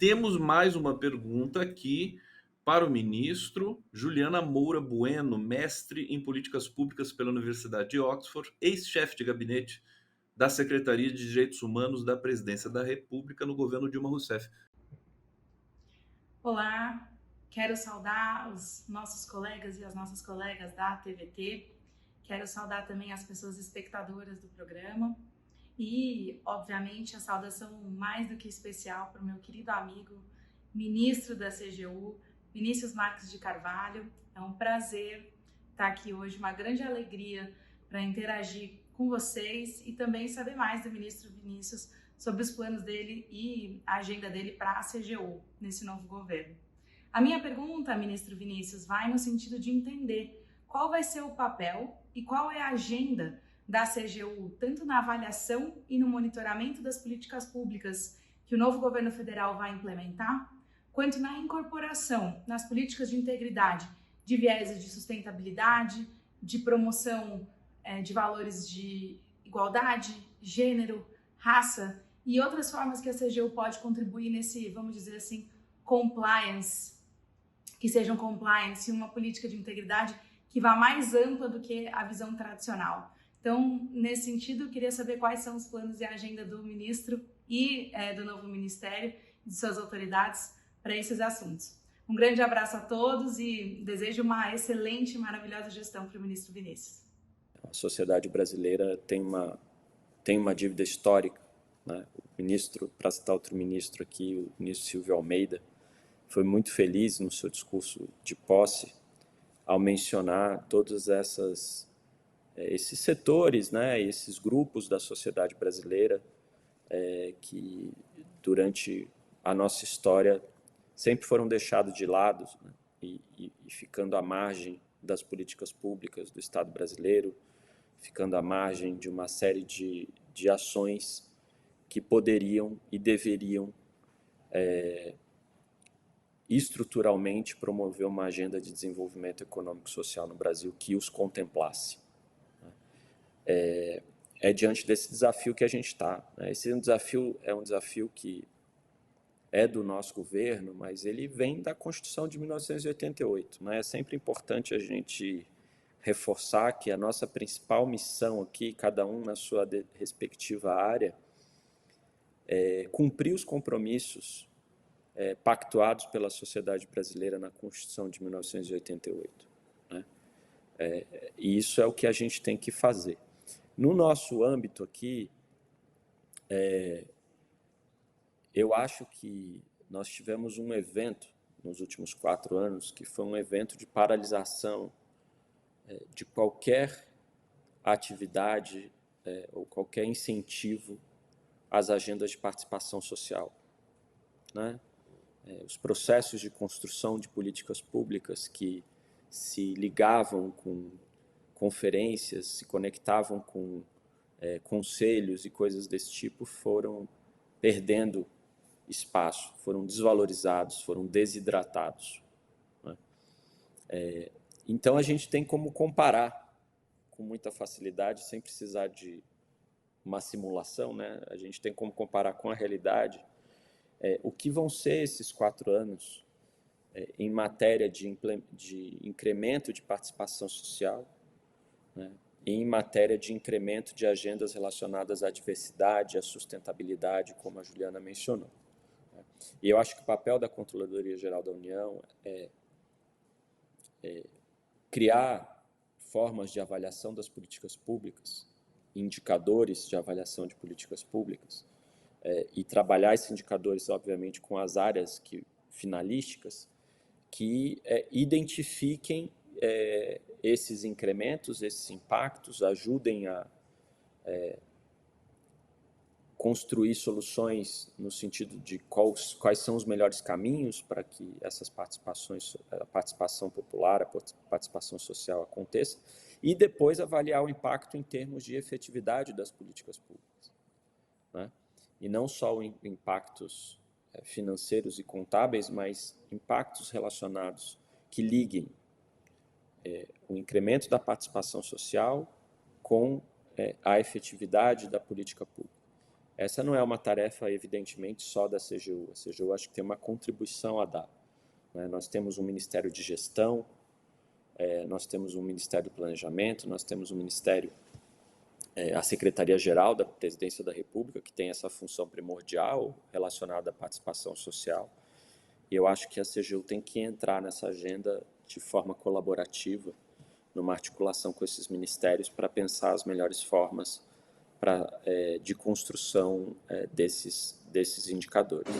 temos mais uma pergunta aqui para o ministro Juliana Moura Bueno, mestre em Políticas Públicas pela Universidade de Oxford, ex-chefe de gabinete da Secretaria de Direitos Humanos da Presidência da República no governo Dilma Rousseff. Olá, quero saudar os nossos colegas e as nossas colegas da TVT, quero saudar também as pessoas espectadoras do programa e, obviamente, a saudação mais do que especial para o meu querido amigo, ministro da CGU, Vinícius Marques de Carvalho. É um prazer estar aqui hoje, uma grande alegria para interagir com vocês e também saber mais do ministro Vinícius sobre os planos dele e a agenda dele para a CGU nesse novo governo. A minha pergunta, ministro Vinícius, vai no sentido de entender qual vai ser o papel e qual é a agenda da CGU, tanto na avaliação e no monitoramento das políticas públicas que o novo governo federal vai implementar, quanto na incorporação nas políticas de integridade de vieses de sustentabilidade, de promoção de valores de igualdade, gênero, raça e outras formas que a CGU pode contribuir nesse, vamos dizer assim, compliance, que sejam compliance, uma política de integridade que vá mais ampla do que a visão tradicional. Então, nesse sentido, eu queria saber quais são os planos e a agenda do ministro e do novo ministério e de suas autoridades para esses assuntos. Um grande abraço a todos e desejo uma excelente e maravilhosa gestão para o ministro Vinícius. A sociedade brasileira tem uma dívida histórica, né? O ministro, para citar outro ministro aqui, o ministro Silvio Almeida, foi muito feliz no seu discurso de posse ao mencionar todos esses setores, né, esses grupos da sociedade brasileira que durante a nossa história sempre foram deixados de lado, né, e ficando à margem das políticas públicas do Estado brasileiro, ficando à margem de uma série de ações que poderiam e deveriam estruturalmente promover uma agenda de desenvolvimento econômico e social no Brasil que os contemplasse. É diante desse desafio que a gente está. Né? Esse é um desafio que é do nosso governo, mas ele vem da Constituição de 1988. Né? É sempre importante a gente reforçar que a nossa principal missão aqui, cada um na sua respectiva área, é cumprir os compromissos pactuados pela sociedade brasileira na Constituição de 1988. Né? E isso é o que a gente tem que fazer. No nosso âmbito aqui, eu acho que nós tivemos um evento nos últimos 4 anos que foi um evento de paralisação de qualquer atividade ou qualquer incentivo às agendas de participação social. Né? Os processos de construção de políticas públicas que se ligavam com conferências, se conectavam com conselhos e coisas desse tipo foram perdendo espaço, foram desvalorizados, foram desidratados. Né? Então a gente tem como comparar com muita facilidade, sem precisar de uma simulação, né? A gente tem como comparar com a realidade o que vão ser esses 4 anos em matéria de incremento de participação social, né? E em matéria de incremento de agendas relacionadas à diversidade, à sustentabilidade, como a Juliana mencionou. Né? E eu acho que o papel da Controladoria Geral da União é criar formas de avaliação das políticas públicas, indicadores de avaliação de políticas públicas, e trabalhar esses indicadores, obviamente, com as áreas finalísticas que identifiquem esses incrementos, esses impactos, ajudem a construir soluções no sentido de quais são os melhores caminhos para que essas participações, a participação popular, a participação social aconteça, e depois avaliar o impacto em termos de efetividade das políticas públicas. Né? E não só impactos financeiros e contábeis, mas impactos relacionados que liguem o incremento da participação social com a efetividade da política pública. Essa não é uma tarefa, evidentemente, só da CGU. A CGU acho que tem uma contribuição a dar, né? Nós temos um Ministério de Gestão, nós temos um Ministério do Planejamento, nós temos um Ministério, a Secretaria-Geral da Presidência da República, que tem essa função primordial relacionada à participação social. E eu acho que a CGU tem que entrar nessa agenda de forma colaborativa, numa articulação com esses ministérios, para pensar as melhores formas de construção desses indicadores.